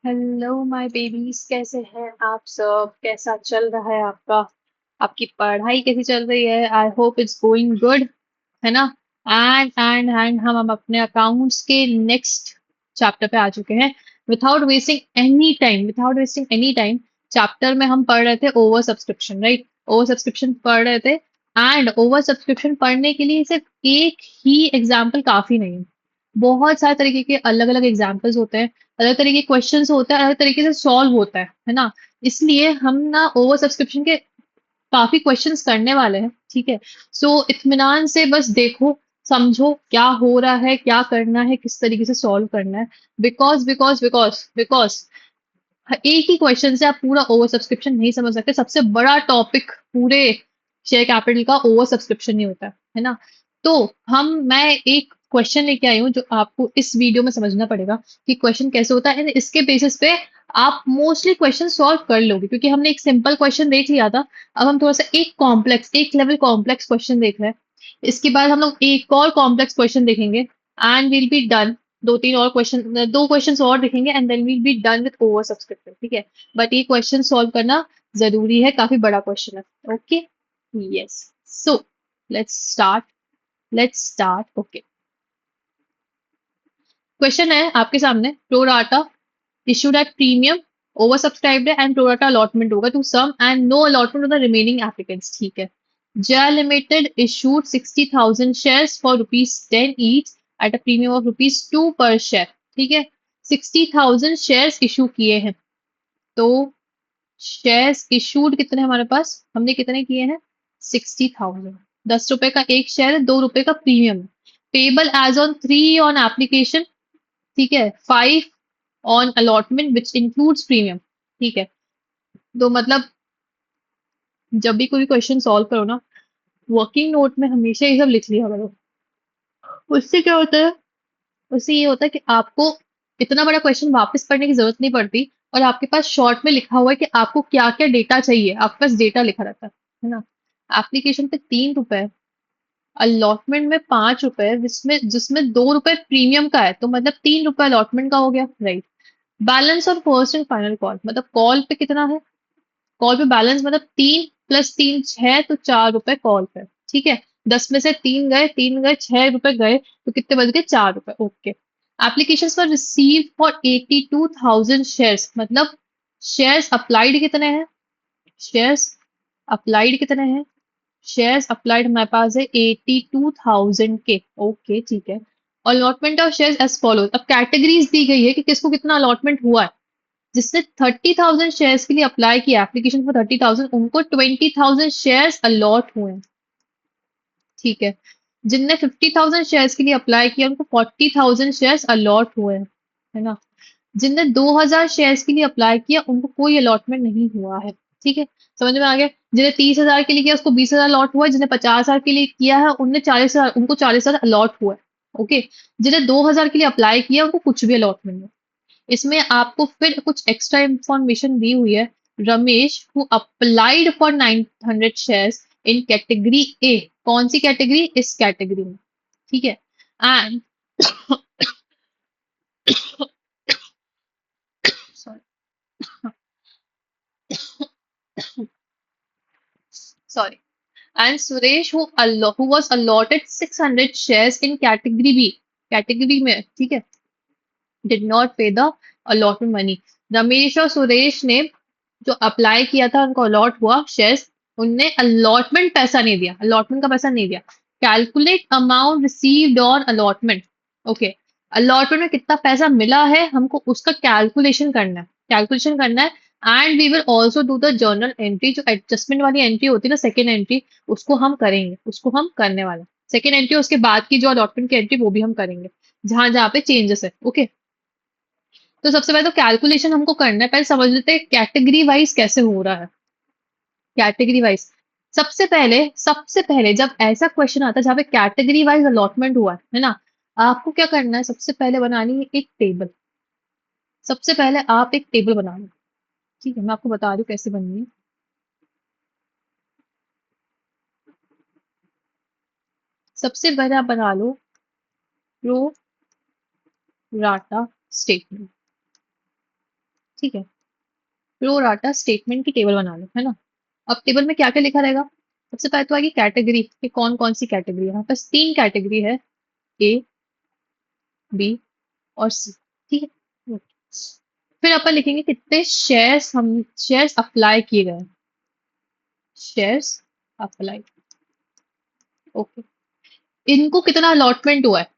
Hello my babies, कैसे हैं आप सब? कैसा चल रहा है आपका? आपकी पढ़ाई कैसी चल रही है? I hope it's going good, है ना? एंड हम अपने अकाउंट्स के नेक्स्ट चैप्टर पे आ चुके हैं। Without wasting any time chapter में हम पढ़ रहे थे over subscription, right? Over subscription पढ़ रहे थे। एंड ओवर सब्सक्रिप्शन पढ़ने के लिए सिर्फ एक ही एग्जाम्पल काफी नहीं है। बहुत सारे तरीके के अलग अलग एग्जाम्पल्स होते हैं, अलग तरीके के क्वेश्चंस होता है, अलग तरीके से सॉल्व होता है ना? इसलिए हम ना ओवर सब्सक्रिप्शन के काफी क्वेश्चंस करने वाले हैं, ठीक है? सो इत्मीनान से बस देखो, समझो क्या हो रहा है, क्या करना है, किस तरीके से सॉल्व करना है। बिकॉज एक ही क्वेश्चन से आप पूरा ओवर सब्सक्रिप्शन नहीं समझ सकते। सबसे बड़ा टॉपिक पूरे शेयर कैपिटल का ओवर सब्सक्रिप्शन ही होता है ना? तो मैं एक क्वेश्चन लेके आई हूँ जो आपको इस वीडियो में समझना पड़ेगा कि क्वेश्चन कैसे होता है। and इसके बेसिस पे आप मोस्टली क्वेश्चन सॉल्व कर लोगे, क्योंकि हमने एक सिंपल क्वेश्चन देख लिया था। अब हम थोड़ा सा एक लेवल कॉम्प्लेक्स क्वेश्चन देख रहे हैं। इसके बाद हम लोग एक और कॉम्प्लेक्स क्वेश्चन देखेंगे एंड विल बी डन। दो क्वेश्चन और देखेंगे and then will be done with over subscription, ठीक है? बट ये क्वेश्चन सॉल्व करना जरूरी है, काफी बड़ा क्वेश्चन है। Okay, yes. So let's start okay. Question है आपके सामने, pro rata issued at premium, oversubscribed है and pro rata allotment होगा to some and no allotment of the remaining applicants, ठीक है? JA Limited issued 60,000 shares for rupees 10 each at a premium of rupees 2 per share, ठीक है? 60,000 shares issue किए हैं। तो shares issued कितने हमारे पास, हमने कितने किए हैं? 60,000। 10 रुपए का एक शेयर है, 2 रुपए का premium. Payable as on 3 on application, ठीक है? 5 on allotment which includes premium, ठीक है? तो मतलब जब भी कोई क्वेश्चन सॉल्व करो ना, वर्किंग नोट में हमेशा ये सब लिख लिया करो। उससे क्या होता है? उससे ये होता है कि आपको इतना बड़ा क्वेश्चन वापस पढ़ने की जरूरत नहीं पड़ती, और आपके पास शॉर्ट में लिखा हुआ है कि आपको क्या क्या डेटा चाहिए, आपके पास डेटा लिखा रहता है ना? एप्लीकेशन पे 3 रुपए, अलॉटमेंट में 5 रुपए, जिसमें जिसमें 2 रुपए प्रीमियम का है, तो मतलब 3 रुपए अलॉटमेंट का हो गया, राइट? बैलेंस और फर्स्ट एंड फाइनल कॉल, मतलब कॉल पे कितना है? कॉल पे बैलेंस मतलब 3 + 3 6, तो 4 रुपए कॉल पे, ठीक है? 10 में से 3 गए, 6 रुपए गए, तो कितने बच गए? 4 रुपए, okay. Application for receive for 82,000 shares, मतलब शेयर्स अप्लाइड कितने हैं? शेयर्स अप्लाइड कितने हैं? शेयर्स अप्लाइड हमारे पास है 82,000 के, ओके, ठीक है। Allotment of shares as follows, अब कैटेगरीज दी गई है कि किसको कितना अलॉटमेंट हुआ है। जिसने 30,000 शेयर्स के लिए अप्लाई किया, एप्लीकेशन फॉर 30,000, उनको 20,000 शेयर्स अलॉट हुए हैं, ठीक है? जिनने 50,000 शेयर्स के लिए अप्लाई किया, उनको 40,000 शेयर्स अलॉट हुए हैं, है ना? जिनने 2,000 शेयर्स के लिए अप्लाई किया, उनको कोई अलॉटमेंट नहीं हुआ है, ठीक है? समझ में आ गया? जिन्हें 30,000 के लिए किया, उसको 20,000 अलॉट हुआ है। जिन्हें 50,000 के लिए किया है, उनने 40,000, उनको 40,000 अलॉट हुआ है, ओके? जिन्हें 2,000 के लिए अप्लाई किया, उनको कुछ भी अलॉटमेंट नहीं। इसमें आपको फिर कुछ एक्स्ट्रा इंफॉर्मेशन दी हुई है। Ramesh who applied for 900 shares in category A, कौन सी कैटेगरी? इस कैटेगरी में, ठीक है? And sorry, and Suresh who was allotted 600 shares in category B, category में, ठीक है? Did not pay the allotment money. Ramesh और सुरेश ने जो अप्लाई किया था, उनको अलॉट हुआ शेयर्स, उनने अलॉटमेंट पैसा नहीं दिया, अलॉटमेंट का पैसा नहीं दिया। Calculate amount received on allotment, okay? Allotment में कितना पैसा मिला है, हमको उसका कैलकुलेशन करना है। And we will also do the journal entry, जो एडजस्टमेंट वाली एंट्री होती है ना, सेकेंड एंट्री, उसको हम करेंगे, उसको हम करने वाले। सेकेंड एंट्री, उसके बाद की जो अलॉटमेंट की एंट्री, वो भी हम करेंगे, जहां जहां पे चेंजेस है, ओके? तो सबसे पहले तो कैलकुलेशन हमको करना है, पहले समझ लेते हैं कैटेगरी वाइज कैसे हो रहा है। कैटेगरी वाइज, सबसे पहले जब ऐसा क्वेश्चन आता है जहाँ पे कैटेगरी वाइज अलॉटमेंट हुआ है ना, आपको क्या करना है? सबसे पहले बनानी है एक टेबल। सबसे पहले आप एक टेबल बना लो, ठीक है? मैं आपको बता रही हूँ कैसे बननी है। सबसे पहले आप बना लो प्रो राटा स्टेटमेंट, ठीक है। प्रो राटा स्टेटमेंट की टेबल बना लो, है ना। अब टेबल में क्या क्या लिखा रहेगा। सबसे पहले तो आएगी कैटेगरी कि कौन कौन सी कैटेगरी है। यहाँ पास 3 कैटेगरी है, ए, बी और सी। ठीक है। फिर अपन लिखेंगे कितने शेयर्स हम शेयर्स अप्लाई किए गए। Shares apply, okay. इनको कितना अलॉटमेंट हुआ है,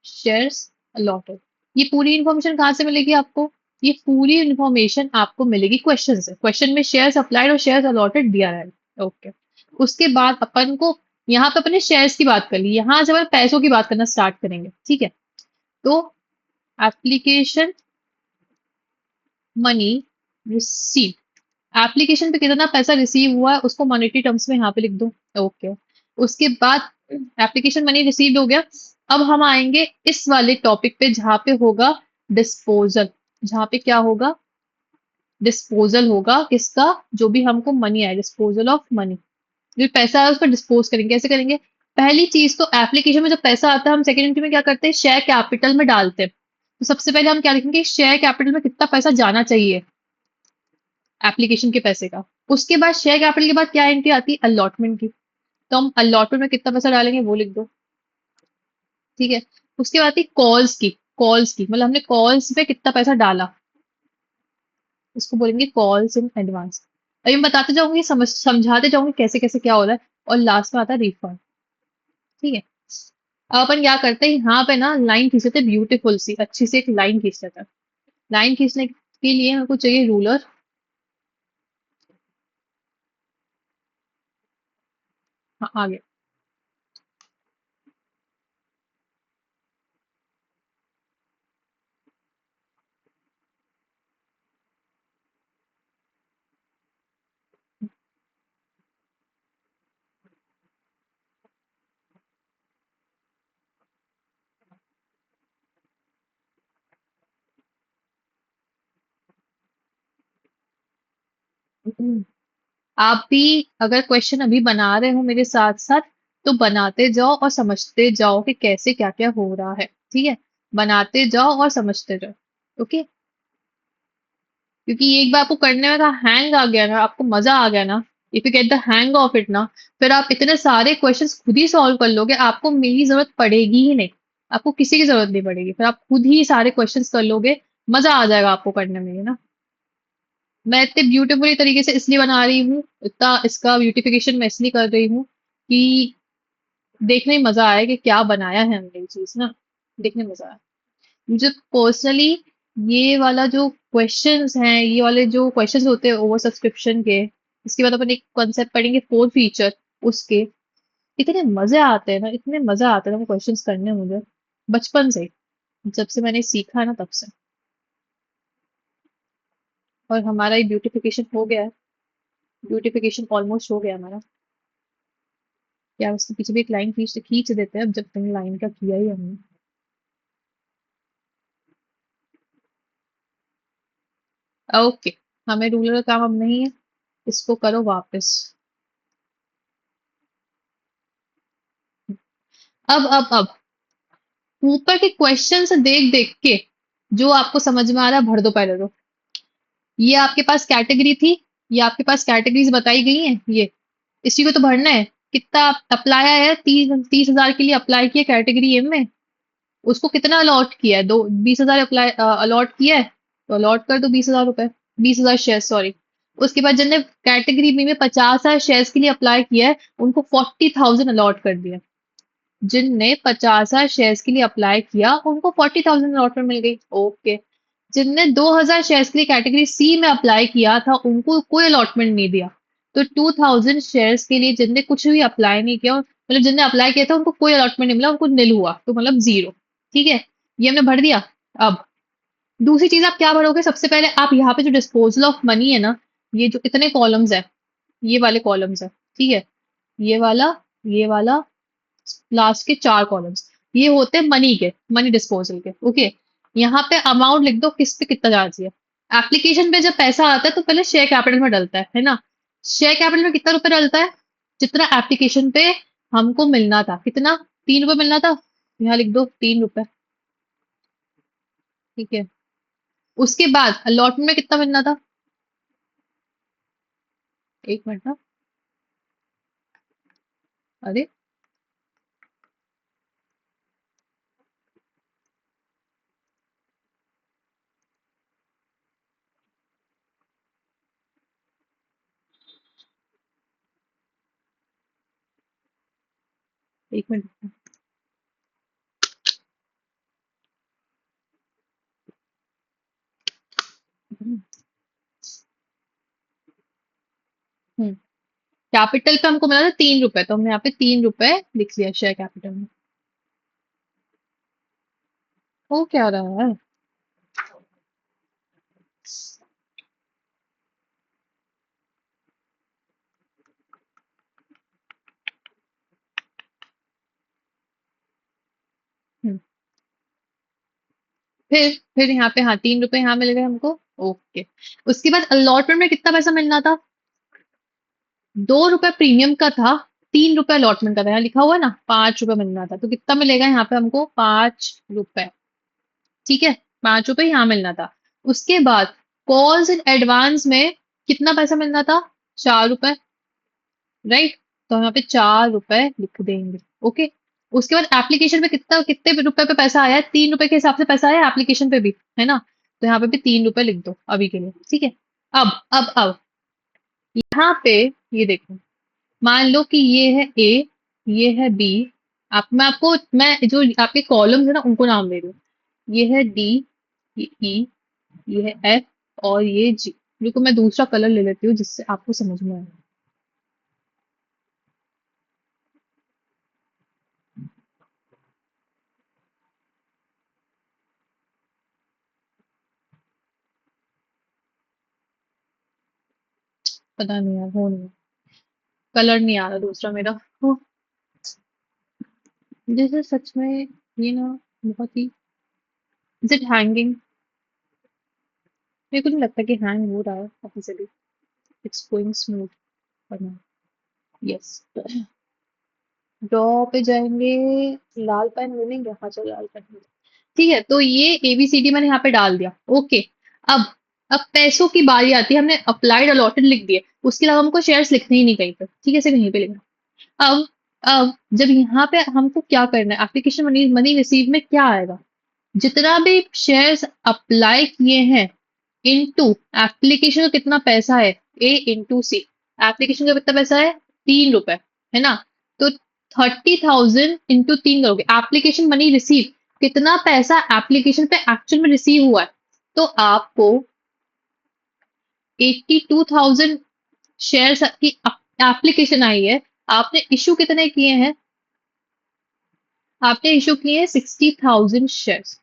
शेयर्स अलॉटेड। ये पूरी इन्फॉर्मेशन कहाँ से मिलेगी आपको, ये पूरी इन्फॉर्मेशन आपको मिलेगी क्वेश्चन से। क्वेश्चन में शेयर्स अप्लाइड और शेयर्स अलॉटेड दिया है, ओके। उसके बाद अपन को यहाँ पे अपने शेयर्स की बात कर ली, यहाँ से अपन पैसों की बात करना स्टार्ट करेंगे, ठीक है। तो एप्लीकेशन मनी रिसीव, एप्लीकेशन पे कितना पैसा रिसीव हुआ है उसको मॉनेटरी टर्म्स में यहाँ पे लिख दो, ओके। उसके बाद एप्लीकेशन मनी रिसीव हो गया। अब हम आएंगे इस वाले टॉपिक पे जहाँ पे होगा डिस्पोजल, जहाँ पे क्या होगा, डिस्पोजल होगा किसका, जो भी हमको मनी आए, डिस्पोजल ऑफ मनी। जो पैसा है उसको डिस्पोज करेंगे, कैसे करेंगे। पहली चीज तो एप्लीकेशन में जब पैसा आता है हम सेकेंड एंट्री में क्या करते हैं, शेयर कैपिटल में डालते हैं। तो सबसे पहले हम क्या लिखेंगे, शेयर कैपिटल में कितना पैसा जाना चाहिए एप्लीकेशन के पैसे का। उसके बाद शेयर कैपिटल के बाद क्या एंट्री आती है, अलॉटमेंट की। तो हम अलॉटमेंट में कितना पैसा डालेंगे वो लिख दो, ठीक है। उसके बाद आती कॉल्स की, कॉल्स की मतलब हमने कॉल्स पे कितना पैसा डाला, इसको बोलेंगे कॉल्स इन एडवांस। अभी मैं बताते जाऊंगी, समझाते जाऊंगी कैसे कैसे क्या हो रहा है। और लास्ट में आता है रिफंड, ठीक है। अब अपन क्या करते हैं, यहाँ पे ना लाइन खींच लेते, ब्यूटीफुल सी अच्छी सी एक लाइन खींच लेते हैं। लाइन खींचने के लिए मेरे को चाहिए रूलर। हाँ आगे। आप भी अगर क्वेश्चन अभी बना रहे हो मेरे साथ साथ, तो बनाते जाओ और समझते जाओ कि कैसे क्या क्या हो रहा है, ठीक है। बनाते जाओ और समझते जाओ, ओके। क्योंकि एक बार आपको करने में का हैंग आ गया ना, आपको मजा आ गया ना, if you get the hang of it ना, फिर आप इतने सारे क्वेश्चंस खुद ही सॉल्व कर लोगे, आपको मेरी जरूरत पड़ेगी ही नहीं। आपको किसी की जरूरत नहीं पड़ेगी, फिर आप खुद ही सारे क्वेश्चंस कर लोगे। मजा आ जाएगा आपको करने में, है ना। मैं इतने ब्यूटीफुली तरीके से इसलिए बना रही हूँ, इतना इसका ब्यूटिफिकेशन मैं इसलिए कर रही हूँ कि देखने में मजा आए कि क्या बनाया है हमने ये चीज ना, देखने में मजा आए मुझे पर्सनली। ये वाला जो क्वेश्चंस हैं, ये वाले जो क्वेश्चंस होते हैं ओवर सब्सक्रिप्शन के, इसके बाद अपन एक कॉन्सेप्ट पढ़ेंगे फोर फीचर उसके। इतने मजे आते हैं ना, इतने मजा आते हैं ना वो क्वेश्चंस करने में मुझे, बचपन से, जब से मैंने सीखा है ना तब से। और हमारा ये ब्यूटिफिकेशन हो गया है, ब्यूटिफिकेशन ऑलमोस्ट हो गया हमारा। क्या उसके पीछे भी एक लाइन खींच खींच देते हैं, अब जब तक लाइन का किया ही हमने। ओके, हमें रूलर का काम अब नहीं है, इसको करो वापस। अब ऊपर के क्वेश्चन से देख देख के जो आपको समझ में आ रहा है भर दो पहले तो। ये आपके पास कैटेगरी थी, ये आपके पास कैटेगरीज बताई गई हैं, ये इसी को तो भरना है। कितना अप्लाई है, 30,000 के लिए अप्लाई किया कैटेगरी एम में, उसको कितना अलॉट किया है, दो 20,000 अप्लाई अलॉट किया है, तो अलॉट कर दो 20,000 रुपए, 20,000 शेयर सॉरी। उसके बाद जिनने कैटेगरी बी में 50,000 शेयर्स के लिए अप्लाई किया है, उनको 40,000 अलॉट कर दिया। जिनने 50,000 शेयर्स के लिए अप्लाई किया उनको 40,000 अलॉटमेंट मिल गई, ओके। जिनने 2,000 शेयर्स के लिए कैटेगरी सी में अप्लाई किया था उनको कोई अलॉटमेंट नहीं दिया। तो 2,000 शेयर्स के लिए जिनने कुछ भी अप्लाई नहीं किया, मतलब जिनने अप्लाई किया था उनको कोई अलॉटमेंट नहीं मिला, उनको नील हुआ, तो मतलब जीरो, ठीक है। ये हमने भर दिया। अब दूसरी चीज आप क्या भरोगे, सबसे पहले आप यहाँ पे जो डिस्पोजल ऑफ मनी है ना, ये जो इतने कॉलम्स है, ये वाले कॉलम्स है, ठीक है। ये वाला, ये वाला, लास्ट के 4 कॉलम्स, ये होते हैं मनी के, मनी डिस्पोजल के, ओके। यहाँ पे अमाउंट लिख दो, किस पे कितना जाना चाहिए। एप्लीकेशन पे जब पैसा आता है तो पहले शेयर कैपिटल में डलता है ना। शेयर कैपिटल में कितना रुपए डलता है, जितना एप्लीकेशन पे हमको मिलना था, कितना, 3 रुपए मिलना था, यहाँ लिख दो 3 रुपए, ठीक है। उसके बाद अलॉटमेंट में कितना मिलना था? एक मिनट ना। अरे एक मिनट। हम्म कैपिटल पे हमको मिला था 3 रुपए, तो हमने यहाँ पे 3 रुपए लिख लिया शेयर कैपिटल में। वो क्या रहा है? हम्म, फिर यहाँ पे हाँ 3 रुपए यहाँ मिल गए हमको। ओके। उसके बाद अलॉटमेंट में कितना पैसा मिलना था? 2 रुपए प्रीमियम का था, 3 रुपए अलॉटमेंट का था। यहाँ लिखा हुआ है ना 5 रुपए मिलना था, तो कितना मिलेगा यहाँ पे हमको? 5 रुपए। ठीक है, 5 रुपए यहाँ मिलना था। उसके बाद कॉल्स इन एडवांस में कितना पैसा मिलना था? 4 रुपए। राइट, तो हम यहाँ पे 4 रुपए लिख देंगे। ओके। उसके बाद एप्लीकेशन पे कितना, कितने रुपए पे पैसा आया है? 3 रुपए के हिसाब से पैसा आया एप्लीकेशन पे भी, है ना? तो यहाँ पे भी 3 रुपए लिख दो अभी के लिए। ठीक है। अब यहाँ पे ये देखो, मान लो कि ये है ए, ये है बी। मैं जो आपके कॉलम्स है ना उनको नाम दे रही हूँ। ये है डी, ये ई, ये है एफ, और ये जी। रुको मैं दूसरा कलर ले लेती हूँ जिससे आपको समझ में आए। पता नहीं यार, हो नहीं, कलर नहीं आ रहा दूसरा मेरा। जैसे सच में ये ना बहुत ही, इज इट हैंगिंग? मेरे को नहीं लगता कि हैंग हो रहा है काफी से भी। It's going smooth for now. Yes. Draw पे जाएंगे, लाल पेन मिलेंगे? हाँ चलो लाल पेन मिलेंगे। ठीक है, तो ये एबीसीडी मैंने यहाँ पे डाल दिया। ओके। अब अब पैसों की बारी आती है। हमने अप्लाइड अलॉटेड लिख दिए, उसके अलावा हमको शेयर्स लिखने ही नहीं कहीं पे। ठीक है, सिर्फ कहीं पे लिखना। अब अब जब यहाँ पे हमको क्या करना है, एप्लीकेशन मनी मनी रिसीव में क्या आएगा? जितना भी शेयर्स अप्लाई किए हैं इनटू एप्लीकेशन का कितना पैसा है, ए इंटू सी। एप्लीकेशन का कितना पैसा है? 3 रुपए, है ना? तो 30,000 इंटू 3 करोगे, एप्लीकेशन मनी रिसीव, कितना पैसा एप्लीकेशन पे एक्चुअल में रिसीव हुआ है? तो आपको 82,000 शेयर्स की एप्लीकेशन आई है। आपने इशू कितने किए हैं? आपने इशू किए हैं 60,000 शेयर्स।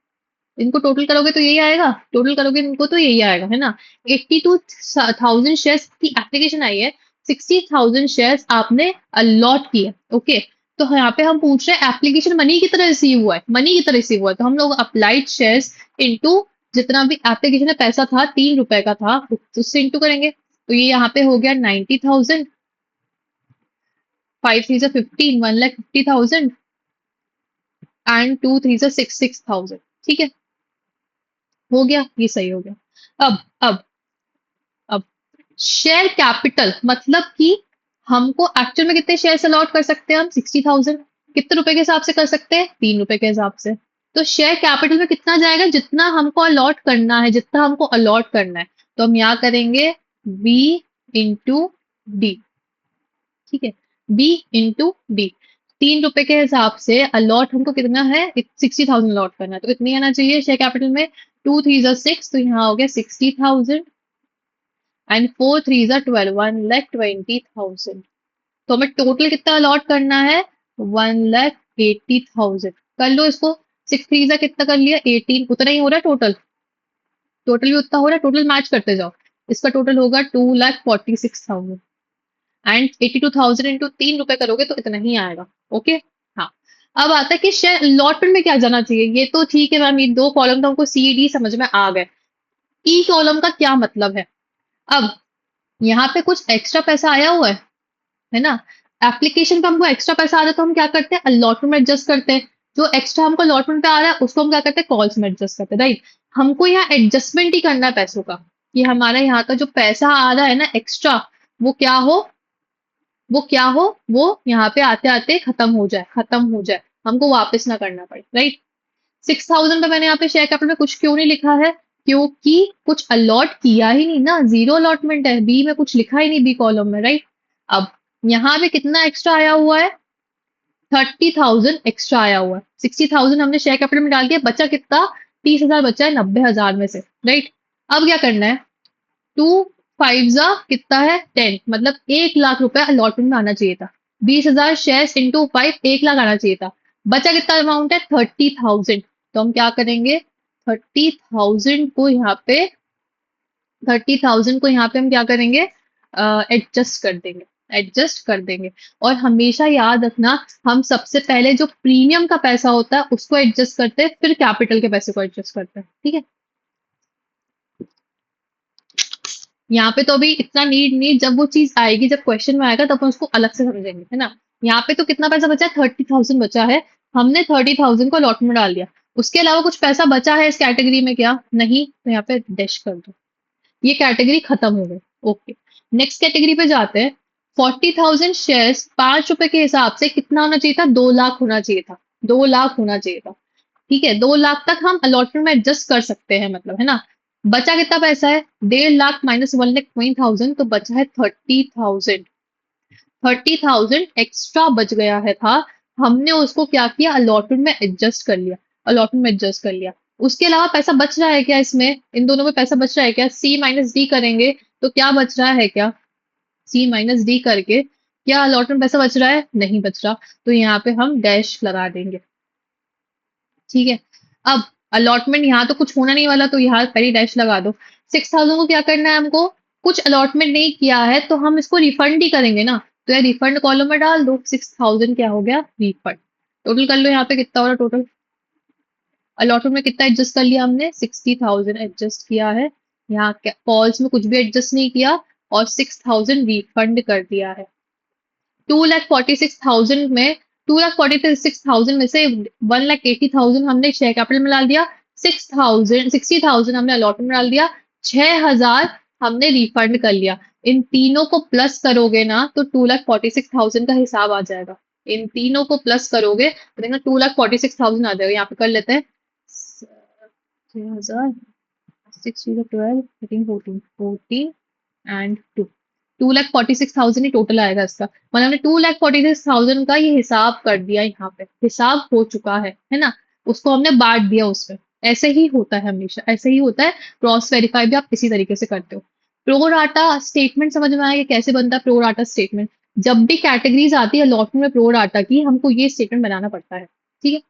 इनको टोटल करोगे तो यही आएगा, टोटल करोगे इनको तो यही आएगा, है ना? 82,000 शेयर्स की एप्लीकेशन आई है, 60,000 शेयर्स आपने अलॉट किए। ओके। तो यहाँ पे हम पूछ रहे हैं एप्लीकेशन मनी की तरह रिसीव हुआ है, मनी की तरह रिसीव हुआ है, तो हम लोग अप्लाइड शेयर्स इनटू जितना भी एप्लीकेशन में पैसा था 3 रुपए का था, उससे इंटू करेंगे। तो ये यहाँ पे हो गया 90,000, 5 3 15, 1,50,000, एंड 2 3 6 6,000। ठीक है, हो गया, ये सही हो गया। अब अब शेयर कैपिटल मतलब कि हमको एक्चुअल में कितने शेयर अलॉट कर सकते हैं हम? 60,000। कितने रुपए के हिसाब से कर सकते हैं? 3 रुपए के हिसाब से। तो शेयर कैपिटल में कितना जाएगा? जितना हमको अलॉट करना है, जितना हमको अलॉट करना है। तो हम यहाँ करेंगे बी इंटू डी। ठीक है, बी इंटू डी। 3 रुपए के हिसाब से अलॉट हमको कितना है? 60,000 अलॉट करना है, तो इतनी आना चाहिए शेयर कैपिटल में। 2 3 6, तो यहाँ हो गया 60,000, एंड 4 3 12, 1,20,000। तो हमें टोटल कितना अलॉट करना है? 1,80,000। कर लो इसको। 6 3 कितना कर लिया? 18। उतना ही हो रहा है टोटल, टोटल भी उतना हो रहा है, टोटल मैच करते जाओ। इसका टोटल होगा 2,46,000, एंड 82,000 इंटू 3 रुपए करोगे तो इतना ही आएगा। ओके। हाँ। अब आता है कि शेयर अलॉटमेंट में क्या जाना चाहिए। ये तो ठीक है मैम, ये दो कॉलम तो हमको सी डी समझ में आ गए। ई कॉलम का क्या मतलब है? अब यहाँ पे कुछ एक्स्ट्रा पैसा आया हुआ है ना? एप्लीकेशन पे हमको एक्स्ट्रा पैसा आ रहा है, तो हम क्या करते हैं? अलॉटमेंट में एडजस्ट करते हैं। जो एक्स्ट्रा हमको अलॉटमेंट पे आ रहा है उसको हम क्या करते हैं? कॉल्स में एडजस्ट करते हैं, राइट? हमको यहाँ एडजस्टमेंट ही करना है पैसों का, कि हमारा यहाँ का जो पैसा आ रहा है ना एक्स्ट्रा, वो क्या हो, वो क्या हो, वो यहाँ पे आते आते खत्म हो जाए, हमको वापस ना करना पड़े, राइट। 6000 पे मैंने यहाँ पे शेयर कैपिटल में कुछ क्यों नहीं लिखा है, क्योंकि कुछ अलॉट किया ही नहीं ना, जीरो अलॉटमेंट है, बी में कुछ लिखा ही नहीं बी कॉलम में, राइट। अब यहाँ पे कितना एक्स्ट्रा आया हुआ है, 30,000 एक्स्ट्रा आया हुआ है, 60,000 हमने शेयर कैपिटल में डाल दिया, बचा कितना, 30,000 बचा है 90,000 में से, राइट। अब क्या करना है, टू फाइव जा कितना है 10, मतलब 1 लाख रुपए अलॉटमेंट में आना चाहिए था, 20,000 शेयर इंटू 5, 1 लाख आना चाहिए था, बचा कितना अमाउंट है 30,000। तो हम क्या करेंगे, 30,000 को यहाँ पे 30,000 को यहाँ पे हम क्या करेंगे, एडजस्ट कर देंगे, एडजस्ट कर देंगे। और हमेशा याद रखना, हम सबसे पहले जो प्रीमियम का पैसा होता है उसको एडजस्ट करते हैं, फिर कैपिटल के पैसे को एडजस्ट करते हैं, ठीक है। यहाँ पे तो अभी इतना नीड नहीं, जब वो चीज आएगी, जब क्वेश्चन में आएगा तब हम उसको अलग से समझेंगे, है ना। यहाँ पे तो कितना पैसा बचा है, 30,000 बचा है, हमने 30,000 को अलॉट में डाल दिया, उसके अलावा कुछ पैसा बचा है इस कैटेगरी में क्या, नहीं, तो यहाँ पे डैश कर दो, ये कैटेगरी खत्म हो गई। ओके, नेक्स्ट कैटेगरी पे जाते हैं। 40,000 शेयर्स ₹5 के हिसाब से कितना होना चाहिए था, 2 लाख होना चाहिए था, 2 लाख होना चाहिए था, ठीक है। 2 लाख तक हम अलॉटमेंट में एडजस्ट कर सकते हैं, मतलब, है ना। बचा कितना पैसा है, 1.5 लाख माइनस 1,20,000, तो बचा है 30,000, 30,000 एक्स्ट्रा बच गया है था, हमने उसको क्या किया, अलॉटमेंट में एडजस्ट कर लिया, अलॉटमेंट में एडजस्ट कर लिया। उसके अलावा पैसा बच रहा है क्या इसमें, इन दोनों में पैसा बच रहा है क्या, सी माइनस डी करेंगे तो क्या बच रहा है क्या, सी माइनस डी करके क्या अलॉटमेंट पैसा बच रहा है, नहीं बच रहा, तो यहाँ पे हम डैश लगा देंगे, ठीक है। अब अलॉटमेंट यहाँ तो कुछ होना नहीं वाला, तो यहाँ पहले डैश लगा दो। 6,000 को क्या करना है हमको, कुछ अलॉटमेंट नहीं किया है तो हम इसको रिफंड ही करेंगे ना, तो यार रिफंड कॉलम में डाल दो, 6,000 क्या हो गया, रिफंड। टोटल कर लो यहाँ पे कितना हो रहा टोटल, अलॉटमेंट में कितना एडजस्ट कर लिया हमने, 60,000 एडजस्ट किया है, यहाँ कॉल्स में कुछ भी एडजस्ट नहीं किया, और 6,000 रिफंड कर दिया है। 2,46,000 में 2,46,000 में से 1,80,000 हमने शेयर कैपिटल में डाल दिया, 60,000 हमने अलॉटमेंट में डाल दिया, 6,000 हमने रिफंड कर लिया। इन तीनों को प्लस करोगे ना तो 2,46,000 का हिसाब आ जाएगा, इन तीनों को प्लस करोगे तो देखना 2,46,000 आ जाएगा। यहाँ पे कर लेते हैं 6,000, 6 12 13 14 14 एंड 2, 2,46,000 ही टोटल आएगा इसका, मतलब हमने 2,46,000 का ये हिसाब कर दिया, यहाँ पे हिसाब हो चुका है ना, उसको हमने बांट दिया उसमें। ऐसे ही होता है, हमेशा ऐसे ही होता है, क्रॉस वेरीफाई भी आप इसी तरीके से करते हो। प्रोराटा स्टेटमेंट समझ में आया कि कैसे बनता है प्रोराटा स्टेटमेंट, जब भी कैटेगरीज आती है अलॉटमेंट में प्रोराटा की, हमको ये स्टेटमेंट बनाना पड़ता है, ठीक है।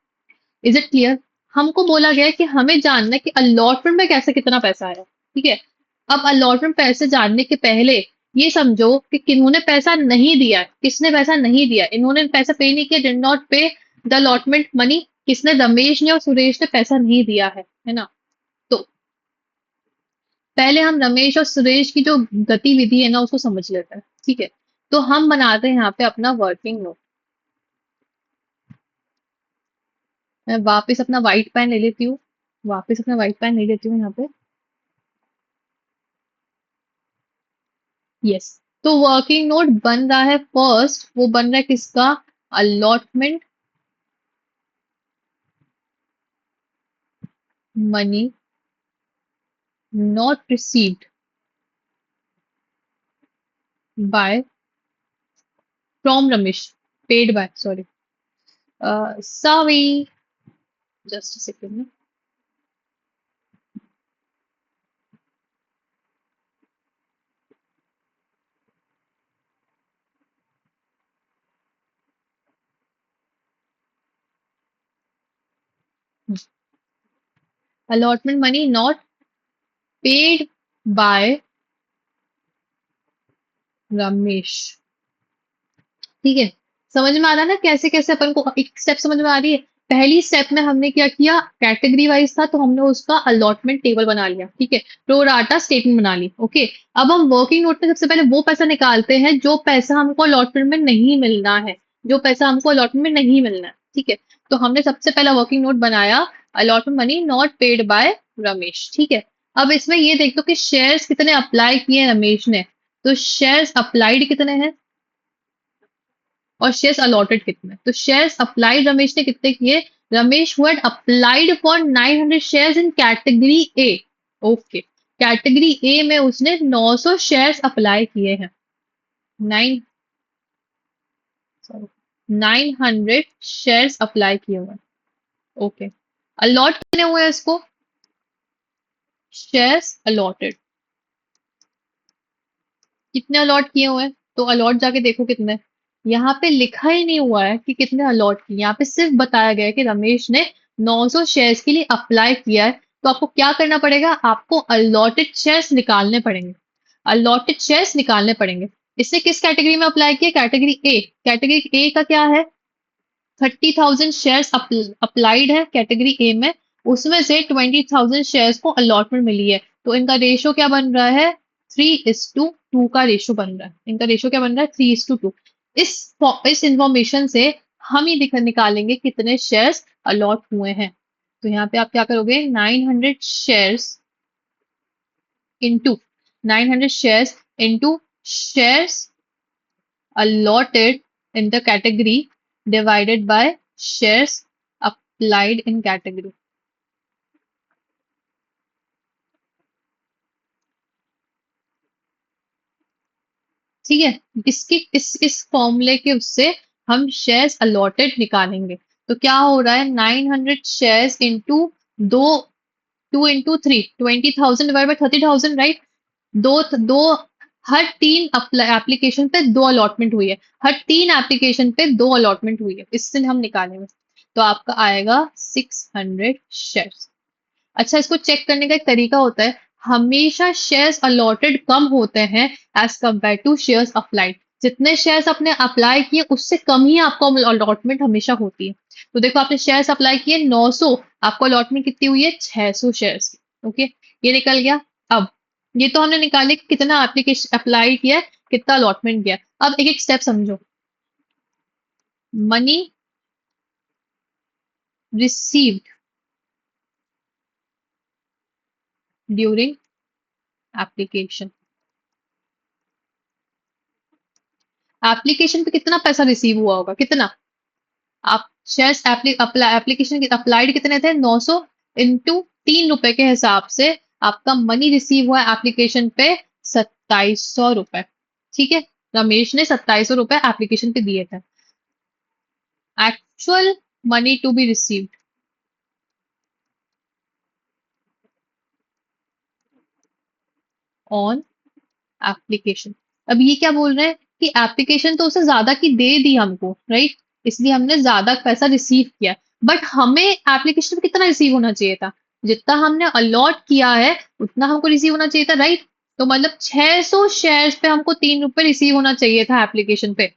इज इट क्लियर, हमको बोला गया है कि हमें जानना है कि अलॉटमेंट में कैसे कितना पैसा आया, ठीक है। अब अलॉटमेंट पैसे जानने के पहले ये समझो कि किन्होंने पैसा नहीं दिया है, किसने पैसा नहीं दिया, इन्होंने पैसा पे नहीं किया, did not pay the allotment money, किसने, रमेश ने और सुरेश ने पैसा नहीं दिया है ना। तो पहले हम रमेश और सुरेश की जो गतिविधि है ना उसको समझ लेते हैं, ठीक है। तो हम बनाते हैं यहाँ पे अपना वर्किंग नोट, मैं वापस अपना व्हाइट पेन ले लेती हूँ, वापस अपना व्हाइट पेन ले लेती हूँ यहाँ पे, यस। तो वर्किंग नोट बन रहा है, फर्स्ट वो बन रहा है किसका, allotment money not received by from Ramesh, paid by, sorry, sorry, just second. Allotment money not paid by Ramesh, ठीक है। समझ में आ रहा है ना कैसे कैसे अपन को, एक स्टेप समझ में आ रही है। पहली स्टेप में हमने क्या किया, कैटेगरी वाइज था तो हमने उसका अलॉटमेंट टेबल बना लिया, ठीक है, प्रोराटा स्टेटमेंट बना ली, ओके। अब हम वर्किंग नोट में सबसे पहले वो पैसा निकालते हैं जो पैसा हमको अलॉटमेंट में नहीं मिलना है, जो पैसा हमको अलॉटमेंट में नहीं मिलना है, ठीक है। तो हमने सबसे पहला वर्किंग नोट बनाया, allotment money not paid by Ramesh, ठीक है। अब इसमें ये देख लो कि शेयर्स कितने अप्लाई किए रमेश ने, तो शेयर्स अप्लाइड कितने हैं और शेयर्स अलॉटेड कितने, तो शेयर्स अप्लाइड रमेश ने कितने किए, Ramesh who had applied for 900 shares in category A, okay, category A में उसने 900 शेयर्स अप्लाई किए हैं, 9 900 शेयर्स अप्लाई किए हुए हैं, ओके। अलॉट कितने हुए हैं इसको, शेयर्स अलॉटेड कितने अलॉट किए हुए हैं, तो अलॉट जाके देखो कितने, यहाँ पे लिखा ही नहीं हुआ है कि कितने अलॉट किए, यहाँ पे सिर्फ बताया गया है कि रमेश ने 900 शेयर्स के लिए अप्लाई किया है। तो आपको क्या करना पड़ेगा, आपको अलॉटेड शेयर्स निकालने पड़ेंगे, अलॉटेड शेयर्स निकालने पड़ेंगे। इसने किस कैटेगरी में अप्लाई किया, कैटेगरी ए, कैटेगरी ए का क्या है, 30,000 शेयर्स अप्लाइड है कैटेगरी ए में, उसमें से 20,000 शेयर्स को अलॉटमेंट मिली है, तो इनका रेशो क्या बन रहा है, 3:2 का रेशो बन रहा है, इनका रेशो क्या बन रहा है, 3:2। इस इस इंफॉर्मेशन से हम ही निकालेंगे कितने शेयर्स अलॉट हुए हैं। तो यहाँ पे आप क्या करोगे, 900 shares into 900 shares into shares allotted in the category divided by shares applied in category. ठीक है, इसकी इस फॉर्मूले के उससे हम शेयर्स अलॉटेड निकालेंगे। तो क्या हो रहा है, 900 शेयर्स इंटू दो, 2 into 3, 20,000 डिवाइड बाई 30,000, राइट। दो दो हर तीन एप्लीकेशन पे दो अलॉटमेंट हुई है, हर तीन एप्लीकेशन पे दो अलॉटमेंट हुई है, इससे हम निकालेंगे। तो आपका आएगा 600 शेयर्स। अच्छा, इसको चेक करने का एक तरीका होता है, हमेशा शेयर्स अलॉटेड कम होते हैं as compare to shares applied. जितने शेयर्स आपने अप्लाई किए उससे कम ही आपको अलॉटमेंट हमेशा होती है। तो देखो आपने शेयर्स अप्लाई किए 900, आपको अलॉटमेंट कितनी हुई है, 600 शेयर्स, ओके, ये निकल गया। अब ये तो हमने निकाले कि कितना एप्लीकेशन अप्लाई किया है, कितना अलॉटमेंट किया। अब एक एक स्टेप समझो, money received during application, application पे कितना पैसा रिसीव हुआ होगा, कितना, आप शेयर्स एप्लीकेशन अप्लाइड कितने थे, 900 इंटू ₹3 के हिसाब से आपका मनी रिसीव हुआ एप्लीकेशन पे 2700 रुपए, ठीक है। रमेश ने 2700 रुपए एप्लीकेशन पे दिए थे, actual money to be received on application. अब ये क्या बोल रहे हैं कि एप्लीकेशन तो उससे ज्यादा की दे दी हमको, राइट, इसलिए हमने ज्यादा पैसा रिसीव किया, बट हमें एप्लीकेशन पे कितना रिसीव होना चाहिए था, जितना हमने अलॉट किया है उतना हमको रिसीव होना चाहिए था, राइट। तो मतलब 600 शेयर्स पे हमको ₹3 रिसीव होना चाहिए था एप्लीकेशन पे,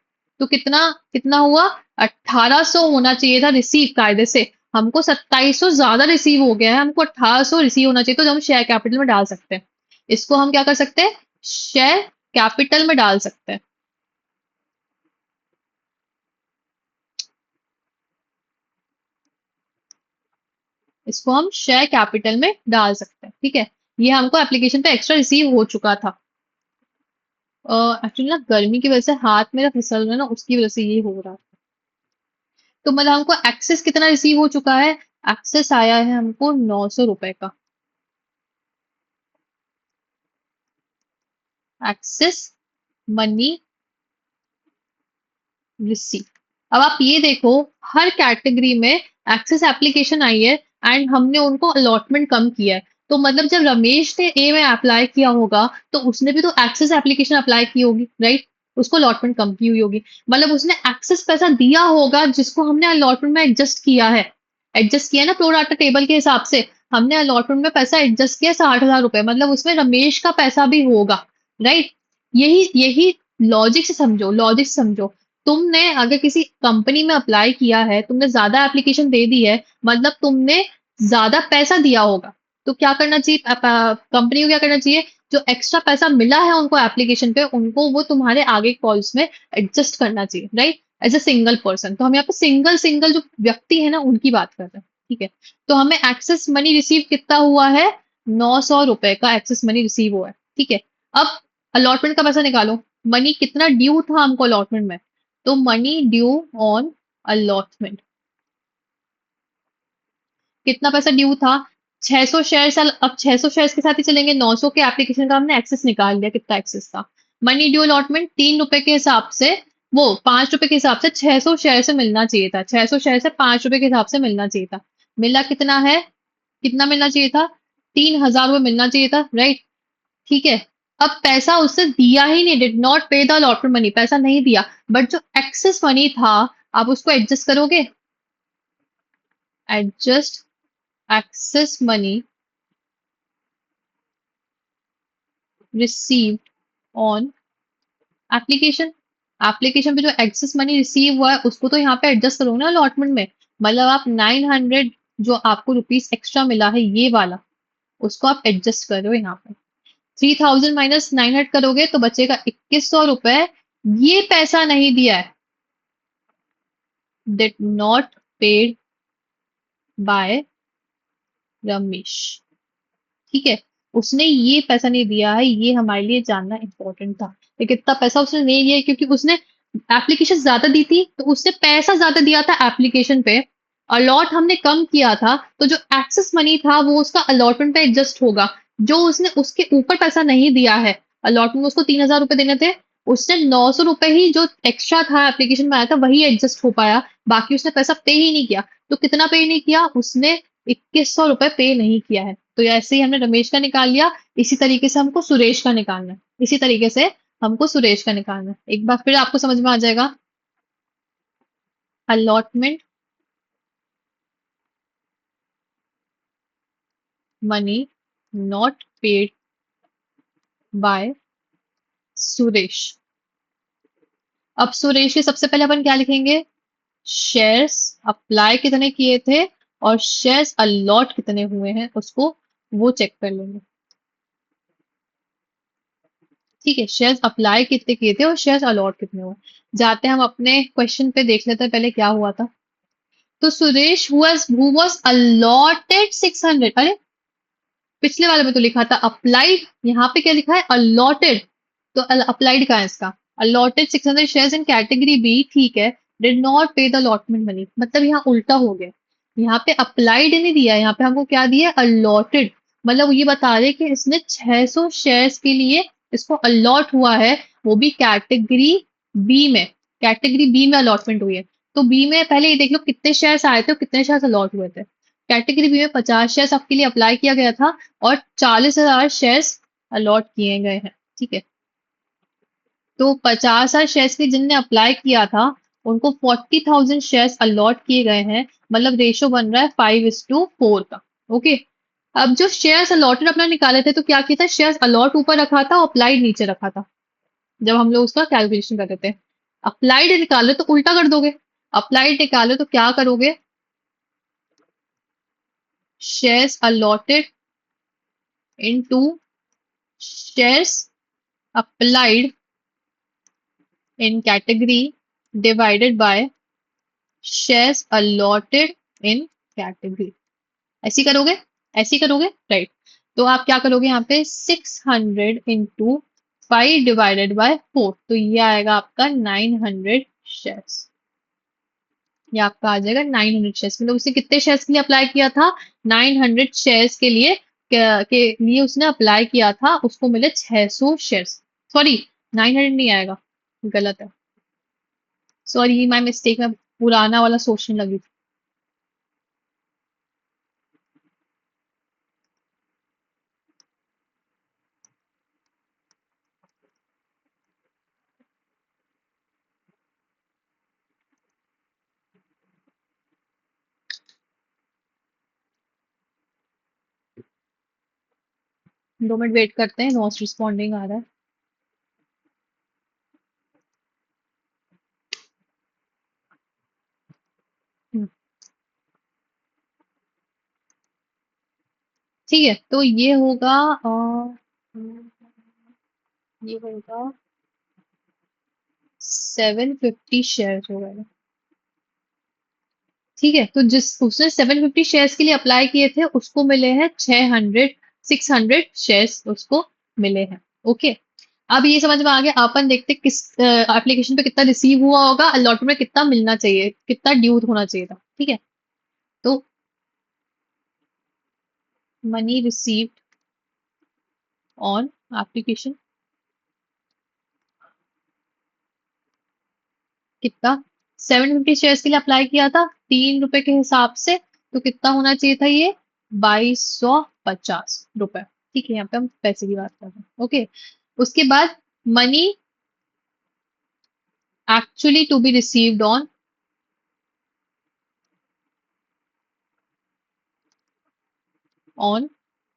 तो कितना कितना हुआ, 1800 होना चाहिए था रिसीव कायदे से, हमको 2700 ज्यादा रिसीव हो गया है, हमको 1800 रिसीव होना चाहिए, तो हम शेयर कैपिटल में डाल सकते हैं, इसको हम क्या कर सकते हैं, शेयर कैपिटल में डाल सकते हैं। इसको हम शेयर कैपिटल में डाल सकते हैं, ठीक है। ये हमको एप्लीकेशन पे एक्स्ट्रा रिसीव हो चुका था, एक्चुअली ना गर्मी की वजह से हाथ मेरा फिसल रहा है ना, उसकी वजह से ये हो रहा है। तो मतलब हमको एक्सेस कितना रिसीव हो चुका है, एक्सेस आया है हमको 900 रुपए का, एक्सेस मनी रिसीव। अब आप ये देखो, हर कैटेगरी में एक्सेस एप्लीकेशन आई है एंड हमने उनको अलॉटमेंट कम किया है, तो मतलब जब रमेश ने ए में अप्लाई किया होगा तो उसने भी तो एक्सेस एप्लीकेशन अप्लाई की होगी, राइट, उसको अलॉटमेंट कम की हुई होगी, मतलब उसने एक्सेस पैसा दिया होगा जिसको हमने अलॉटमेंट में एडजस्ट किया है, एडजस्ट किया ना प्रोराटा टेबल के हिसाब से, हमने अलॉटमेंट में पैसा एडजस्ट किया 60,000 रुपए, मतलब उसमें रमेश का पैसा भी होगा, राइट। यही यही लॉजिक से समझो, लॉजिक से समझो, तुमने अगर किसी कंपनी में अप्लाई किया है, तुमने ज्यादा एप्लीकेशन दे दी है, मतलब तुमने ज्यादा पैसा दिया होगा, तो क्या करना चाहिए, कंपनी को क्या करना चाहिए, जो एक्स्ट्रा पैसा मिला है उनको एप्लीकेशन पे, उनको वो तुम्हारे आगे कॉल्स में एडजस्ट करना चाहिए, right, as a single person. तो हम यहाँ पे सिंगल सिंगल जो व्यक्ति है ना उनकी बात कर रहे हैं, ठीक है। तो हमें एक्सेस मनी रिसीव कितना हुआ है, 900 रुपए का एक्सेस मनी रिसीव हुआ है, ठीक है। अब अलॉटमेंट का पैसा निकालो, मनी कितना ड्यू था हमको अलॉटमेंट में, तो मनी ड्यू ऑन अलॉटमेंट कितना पैसा ड्यू था, 600 शेयर्स। अब 600 शेयर्स के साथ ही चलेंगे, 900 के एप्लीकेशन का हमने एक्सेस निकाल लिया, कितना एक्सेस था। मनी ड्यू अलॉटमेंट 3 रुपए के हिसाब से, वो 5 रुपए के हिसाब से 600 शेयर से मिलना चाहिए था, 600 शेयर से 5 रुपए के हिसाब से मिलना चाहिए था। मिला कितना है, कितना मिलना चाहिए था, 3000 रुपये मिलना चाहिए था, राइट। ठीक है। अब पैसा उससे दिया ही नहीं, did not pay the allotment money, पैसा नहीं दिया, बट जो एक्सेस मनी था आप उसको एडजस्ट करोगे, adjust excess money received on application. Application पे जो एक्सेस मनी रिसीव हुआ है उसको तो यहाँ पे एडजस्ट करो ना अलॉटमेंट में। मतलब आप 900 जो आपको रुपीस एक्स्ट्रा मिला है ये वाला, उसको आप एडजस्ट करो यहाँ पे। 3000 माइनस 900 करोगे तो बचेगा 2100 रुपए। ये पैसा नहीं दिया है, did not paid by Ramesh, ठीक है। उसने ये पैसा नहीं दिया है, ये हमारे लिए जानना इंपॉर्टेंट था। ये कितना पैसा उसने नहीं दिया है, क्योंकि उसने एप्लीकेशन ज्यादा दी थी तो उसने पैसा ज्यादा दिया था एप्लीकेशन पे। अलॉट हमने कम किया था तो जो एक्सेस मनी था वो उसका अलॉटमेंट पे एडजस्ट होगा। जो उसने उसके ऊपर पैसा नहीं दिया है, अलॉटमेंट में उसको 3000 रुपए देने थे, उसने 900 रुपए ही जो एक्स्ट्रा था एप्लीकेशन में आया था वही एडजस्ट हो पाया, बाकी उसने पैसा पे ही नहीं किया। तो कितना पे नहीं किया उसने, 2100 रुपए पे नहीं किया है। तो ऐसे ही हमने रमेश का निकाल लिया। इसी तरीके से हमको सुरेश का निकालना है, इसी तरीके से हमको सुरेश का निकालना है। एक बार फिर आपको समझ में आ जाएगा। Allotment money not paid by Suresh. अब सुरेश के सबसे पहले अपन क्या लिखेंगे, शेयर्स अप्लाई कितने किए थे और शेयर्स अलॉट कितने हुए हैं उसको वो चेक कर लेंगे। ठीक है, शेयर्स अप्लाई कितने किए थे और शेयर्स अलॉट कितने हुए। जाते हैं हम अपने क्वेश्चन पे देख लेते हैं पहले क्या हुआ था। तो सुरेश हु वाज अलॉटेड 600, अरे पिछले वाले में तो लिखा था अप्लाइड, यहाँ पे क्या लिखा है अलॉटेड। तो अप्लाइड का है इसका, allotted 600 shares in category B, ठीक है। Did not pay the allotment money, मतलब यहाँ उल्टा हो गया। यहाँ पे अप्लाइड नहीं दिया, यहाँ पे हमको क्या दिया अलॉटेड। मतलब ये बता रहे कि इसने 600 शेयर्स के लिए इसको अलॉट हुआ है, वो भी कैटेगरी बी में। कैटेगरी बी में अलॉटमेंट हुई है। तो बी में पहले ये देख लो कितने शेयर्स आए थे और कितने शेयर्स अलॉट हुए थे। कैटेगरी बी में 50 शेयर्स आपके लिए अप्लाई किया गया था और 40,000 शेयर्स अलॉट किए गए हैं, ठीक है। तो 50,000 शेयर्स के जिनने अप्लाई किया था उनको 40,000 शेयर्स अलॉट किए गए हैं, मतलब रेशो बन रहा है 5:4 का। ओके। अब जो शेयर्स अलॉटेड अपना निकाले थे तो क्या किया था, शेयर्स अलॉट ऊपर रखा था और अप्लाइड नीचे रखा था। जब हम लोग उसका कैलकुलेशन कर रहे थे, अप्लाइड निकाले तो उल्टा कर दोगे, अप्लाइड निकाले तो क्या करोगे, shares allotted into shares applied in category divided by shares allotted in category। ऐसी करोगे, ऐसी करोगे, राइट। तो आप क्या करोगे यहाँ पे 600 इंटू 5/4, तो ये आएगा आपका 900 शेयर्स। ये आपका आ जाएगा 900 शेयर्स, मतलब उसने कितने शेयर्स के लिए अप्लाई किया था, 900 शेयर्स के लिए, उसने अप्लाई किया था, उसको मिले 600 शेयर्स। सॉरी, 900 नहीं आएगा, गलत है, सॉरी माय मिस्टेक, मैं पुराना वाला सोचने लगी थी। दो मिनट वेट करते हैं, नॉट रिस्पॉन्डिंग आ रहा है। हम्म, ठीक है, तो ये होगा ये होगा 750 शेयर हो गए, ठीक है, तो जिस उसने 750 शेयर्स के लिए अप्लाई किए थे उसको मिले हैं 600 शेयर्स उसको मिले हैं। ओके, अब ये समझ में आ गया। अपन देखते किस एप्लीकेशन पे कितना रिसीव हुआ होगा, अलॉटमेंट में कितना मिलना चाहिए, कितना ड्यू होना चाहिए था। ठीक है, तो मनी रिसीव्ड ऑन एप्लीकेशन कितना, 750 शेयर्स के लिए अप्लाई किया था, ₹3 के हिसाब से, तो कितना होना चाहिए था ये, 2250 रुपए। ठीक है, यहाँ पे हम पैसे की बात कर रहे हैं। ओके, उसके बाद money actually to be received on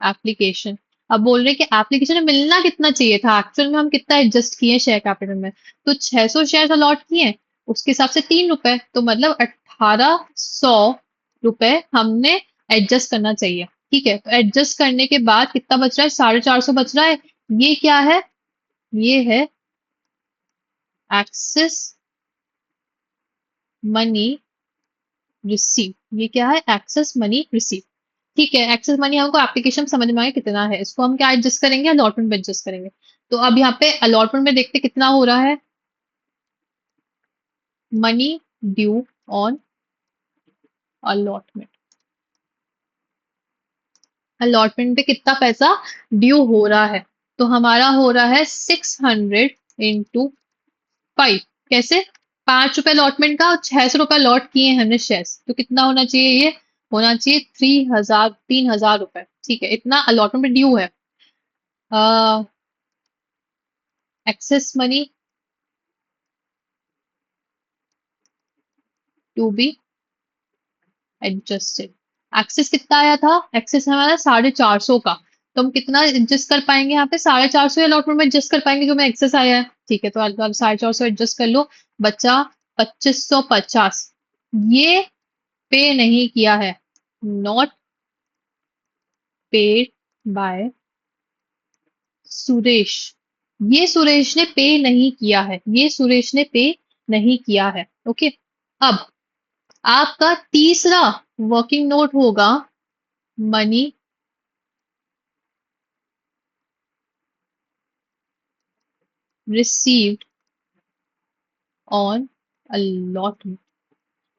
application. अब बोल रहे हैं कि एप्लीकेशन में मिलना कितना चाहिए था, एक्चुअल में हम कितना एडजस्ट किए शेयर कैपिटल में, तो 600 शेयर अलॉट किए, उसके हिसाब से ₹3, तो मतलब 1800 रुपए हमने एडजस्ट करना चाहिए। ठीक है, तो एडजस्ट करने के बाद कितना बच रहा है, 450 बच रहा है। ये क्या है, ये है एक्सेस मनी रिसीव। ये क्या है, एक्सेस मनी रिसीव। ठीक है, एक्सेस मनी हमको एप्लीकेशन समझ में आया कितना है, इसको हम क्या एडजस्ट करेंगे, अलॉटमेंट में एडजस्ट करेंगे। तो अब यहाँ पे अलॉटमेंट में देखते कितना हो रहा है, money due on allotment. Allotment पे कितना पैसा ड्यू हो रहा है, तो हमारा हो रहा है 600 × 5। कैसे, ₹5 अलॉटमेंट का और ₹600 अलॉट किए हैं हमने शेयर्स, तो कितना होना चाहिए, ये होना चाहिए 3000 रुपए। ठीक है, इतना अलॉटमेंट में ड्यू है। Excess money to be adjusted. Excess कितना आया था, एक्सेस हमारा 450 का, तो हम कितना एडजस्ट कर पाएंगे, यहाँ पे 450 अलॉटमेंट में एडजस्ट कर पाएंगे जो में एक्सेस आया है। ठीक है, तो 450 एडजस्ट कर लो, बचा 2550। ये पे नहीं किया है, नॉट पेड बाय सुरेश। ये सुरेश ने पे नहीं किया है, ये सुरेश ने पे नहीं किया है। ओके, अब आपका तीसरा वर्किंग नोट होगा मनी रिसीव्ड ऑन अलॉटमेंट।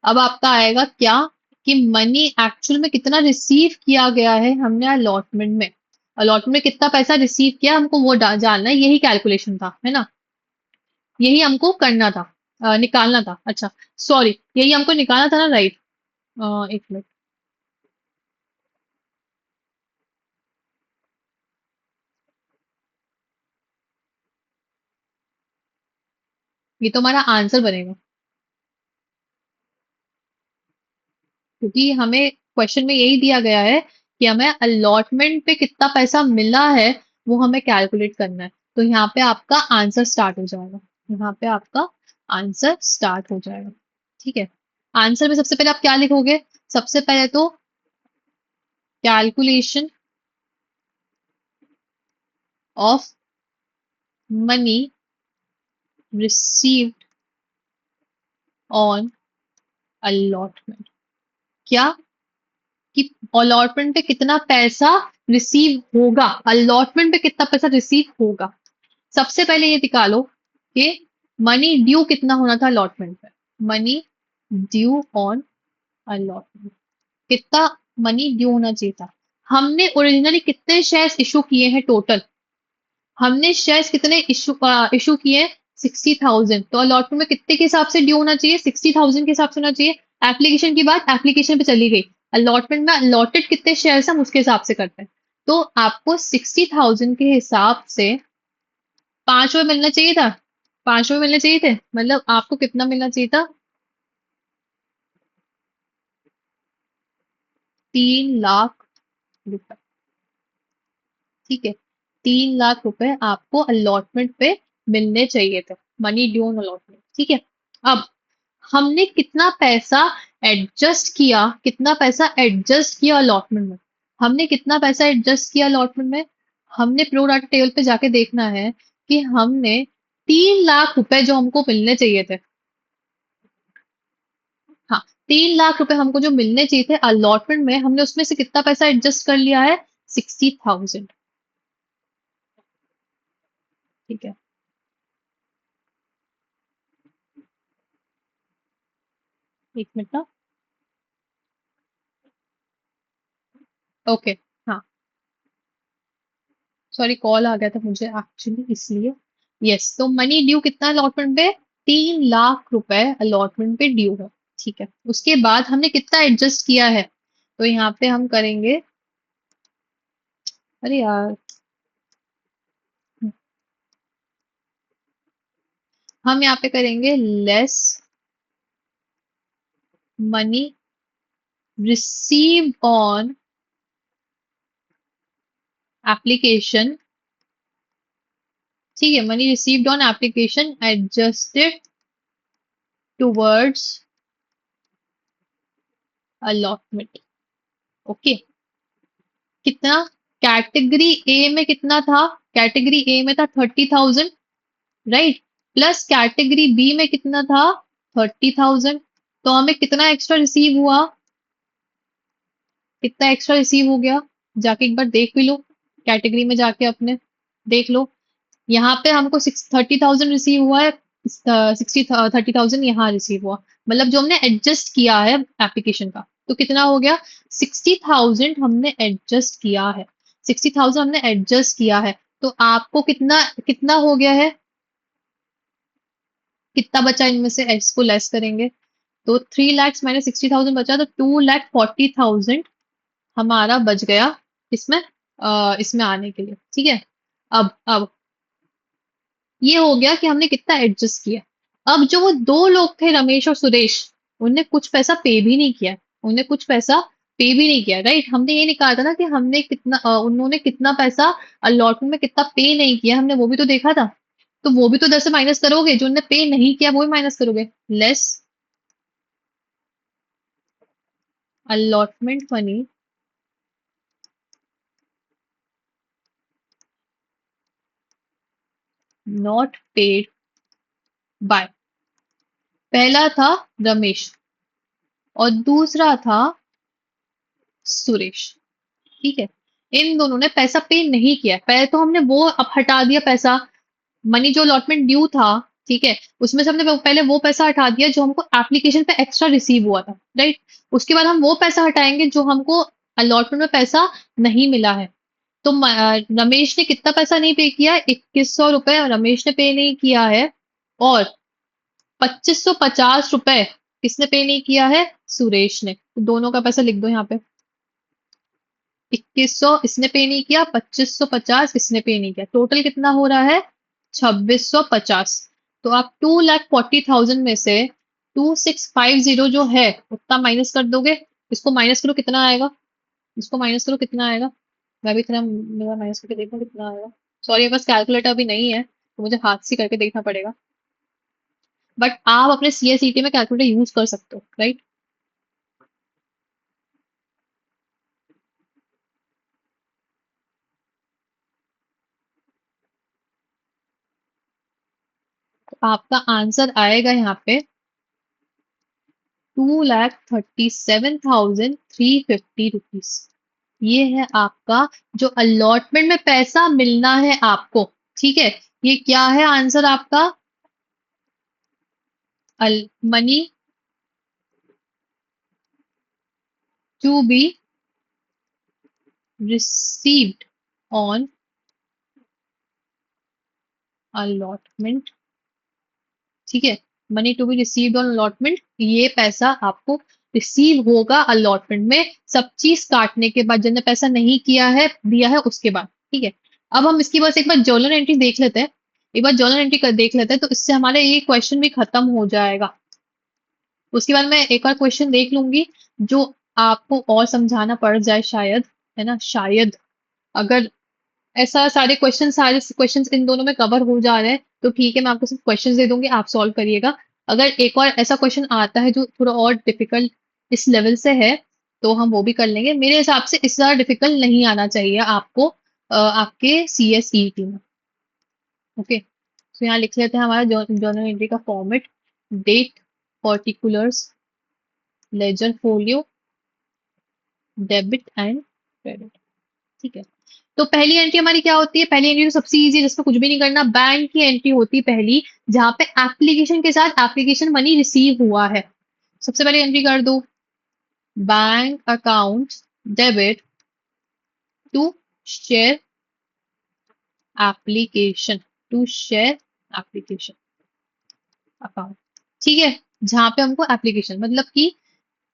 अब आपका आएगा क्या, कि मनी एक्चुअल में कितना रिसीव किया गया है हमने अलॉटमेंट में, अलॉटमेंट में कितना पैसा रिसीव किया हमको वो जानना है, यही कैलकुलेशन था, है ना, यही हमको करना था, निकालना था। अच्छा, सॉरी, यही हमको निकालना था ना, राइट। एक मिनट, ये तो हमारा आंसर बनेगा, क्योंकि हमें क्वेश्चन में यही दिया गया है कि हमें अलॉटमेंट पे कितना पैसा मिला है वो हमें कैलकुलेट करना है। तो यहाँ पे आपका आंसर स्टार्ट हो जाएगा, यहाँ पे आपका आंसर स्टार्ट हो जाएगा। ठीक है, आंसर में सबसे पहले आप क्या लिखोगे, सबसे पहले तो calculation of money received on allotment. क्या, कि अलॉटमेंट पे कितना पैसा रिसीव होगा, अलॉटमेंट पे कितना पैसा रिसीव होगा। सबसे पहले ये निकालो कि मनी ड्यू कितना होना था अलॉटमेंट पे, मनी ड्यू ऑन अलॉटमेंट, कितना मनी ड्यू होना चाहिए था। हमने ओरिजिनली कितने शेयर्स इशू किए हैं टोटल, हमने शेयर्स कितने इशू इशू किए, 60,000, तो अलॉटमेंट में कितने के हिसाब से ड्यू होना चाहिए, 60,000 के हिसाब से होना चाहिए। एप्लीकेशन की बात एप्लीकेशन पे चली गई, अलॉटमेंट में अलॉटेड कितने शेयर्स हम उसके हिसाब से करते हैं। तो आपको 60,000 के हिसाब से ₹5 मिलना चाहिए था, ₹5 मिलने चाहिए थे, मतलब आपको कितना मिलना चाहिए था, 3 लाख रुपए। ठीक है, 3 लाख रुपए आपको अलॉटमेंट पे मिलने चाहिए थे, मनी ड्यू ऑन अलॉटमेंट। ठीक है, अब हमने कितना पैसा एडजस्ट किया, कितना पैसा एडजस्ट किया अलॉटमेंट में, हमने कितना पैसा एडजस्ट किया अलॉटमेंट में, हमने प्रो राटा टेबल पे जाके देखना है कि हमने 3 लाख रुपए जो हमको मिलने चाहिए थे, हाँ, 3 लाख रुपए हमको जो मिलने चाहिए थे अलॉटमेंट में, हमने उसमें से कितना पैसा एडजस्ट कर लिया है? 60,000। ठीक है, एक मिनट ना। ओके, हाँ, सॉरी कॉल आ गया था मुझे एक्चुअली इसलिए। यस, तो मनी ड्यू कितना अलॉटमेंट पे? 3 लाख रुपए अलॉटमेंट पे ड्यू है। ठीक है, उसके बाद हमने कितना एडजस्ट किया है? तो यहाँ पे हम करेंगे, अरे यार, हम यहाँ पे करेंगे less money received on application. ठीक है, money received on application adjusted towards allotment. Okay, कितना? कैटेगरी ए में कितना था? कैटेगरी ए में था 30,000, राइट? प्लस कैटेगरी बी में कितना था? 30,000। तो हमें कितना एक्स्ट्रा रिसीव हुआ? कितना एक्स्ट्रा रिसीव हो गया? जाके एक बार देख भी लो, कैटेगरी में जाके अपने देख लो। यहाँ पे हमको 30,000 रिसीव हुआ है, 30,000 यहाँ रिसीव हुआ, मतलब जो हमने एडजस्ट किया है एप्लीकेशन का। तो कितना हो गया? 60,000 हमने एडजस्ट किया है। 60,000 हमने एडजस्ट किया है। तो आपको कितना कितना हो गया है? कितना बचा इनमें से? इसको लेस करेंगे तो 3 lakhs माइनस 60,000 बचा, तो 2,40,000 हमारा बच गया इसमें, इसमें आने के लिए। ठीक है, अब ये हो गया कि हमने कितना एडजस्ट किया। अब जो वो दो लोग थे, रमेश और सुरेश, उनने कुछ पैसा पे भी नहीं किया। उन्हें कुछ पैसा पे भी नहीं किया, राइट? हमने ये निकाला था ना कि हमने कितना उन्होंने कितना पैसा अलॉटमेंट में कितना पे नहीं किया, हमने वो भी तो देखा था। तो वो भी तो इधर से माइनस करोगे, जो उन्होंने पे नहीं किया वो भी माइनस करोगे। Less allotment money not paid by, पहला था रमेश और दूसरा था सुरेश। ठीक है, इन दोनों ने पैसा पे नहीं किया। पहले तो हमने वो अब हटा दिया पैसा, मनी जो अलॉटमेंट ड्यू था, ठीक है, उसमें से हमने पहले वो पैसा हटा दिया जो हमको एप्लीकेशन पे एक्स्ट्रा रिसीव हुआ था, राइट? उसके बाद हम वो पैसा हटाएंगे जो हमको अलॉटमेंट में पैसा नहीं मिला है। तो रमेश ने कितना पैसा नहीं पे किया? 2,100 रुपए रमेश ने पे नहीं किया है, और 2,550 रुपए किसने पे नहीं किया है? सुरेश ने। तो दोनों का पैसा लिख दो यहाँ पे। 2,100 इसने पे नहीं किया, 2,550 इसने पे नहीं किया, टोटल कितना हो रहा है? 2,650। तो आप 2,40,000 में से 2,650 जो है उतना माइनस कर दोगे। इसको माइनस करो, कितना आएगा? इसको माइनस करो, कितना आएगा? मैं भी इतना मेरा माइनस करके देखूं कितना आएगा। सॉरी, मेरे पास कैलकुलेटर अभी नहीं है, तो मुझे हाथ से करके देखना पड़ेगा। बट आप अपने सीएसईटी में कैलकुलेटर यूज कर सकते हो, राइट? तो आपका आंसर आएगा यहाँ पे 2,37,350 रुपीज। ये है आपका जो अलॉटमेंट में पैसा मिलना है आपको। ठीक है, ये क्या है आंसर आपका? Money to be received on allotment. ठीक है, money to be received on allotment, ये पैसा आपको रिसीव होगा अलॉटमेंट में, सब चीज काटने के बाद, जिसने पैसा नहीं किया है दिया है उसके बाद। ठीक है, अब हम इसकी बस एक बार जर्नल एंट्री देख लेते हैं। एक बार जर्नल एंट्री कर देख लेते हैं, तो इससे हमारा ये क्वेश्चन भी खत्म हो जाएगा। उसके बाद मैं एक और क्वेश्चन देख लूंगी जो आपको और समझाना पड़ जाए शायद, है ना, शायद। अगर ऐसा सारे क्वेश्चंस इन दोनों में कवर हो जा रहे हैं तो ठीक है, मैं आपको सिर्फ क्वेश्चंस दे दूंगी, आप सॉल्व करिएगा। अगर एक और ऐसा क्वेश्चन आता है जो थोड़ा और डिफिकल्ट इस लेवल से है, तो हम वो भी कर लेंगे। मेरे हिसाब से इस ज्यादा डिफिकल्ट नहीं आना चाहिए आपको, आपके सीएसईटी में। ओके, तो यहाँ लिख लेते हैं हमारा जर्नल एंट्री का format. Date, particulars, ledger folio, debit and credit. ठीक है, तो पहली एंट्री हमारी क्या होती है? पहली एंट्री तो सबसे इजी है, जिसमें कुछ भी नहीं करना। बैंक की एंट्री होती है पहली, जहां पे एप्लीकेशन के साथ एप्लीकेशन मनी रिसीव हुआ है। सबसे पहले एंट्री कर दो, bank account debit to share application, to share application account. ठीक है, जहां पे हमको एप्लीकेशन मतलब कि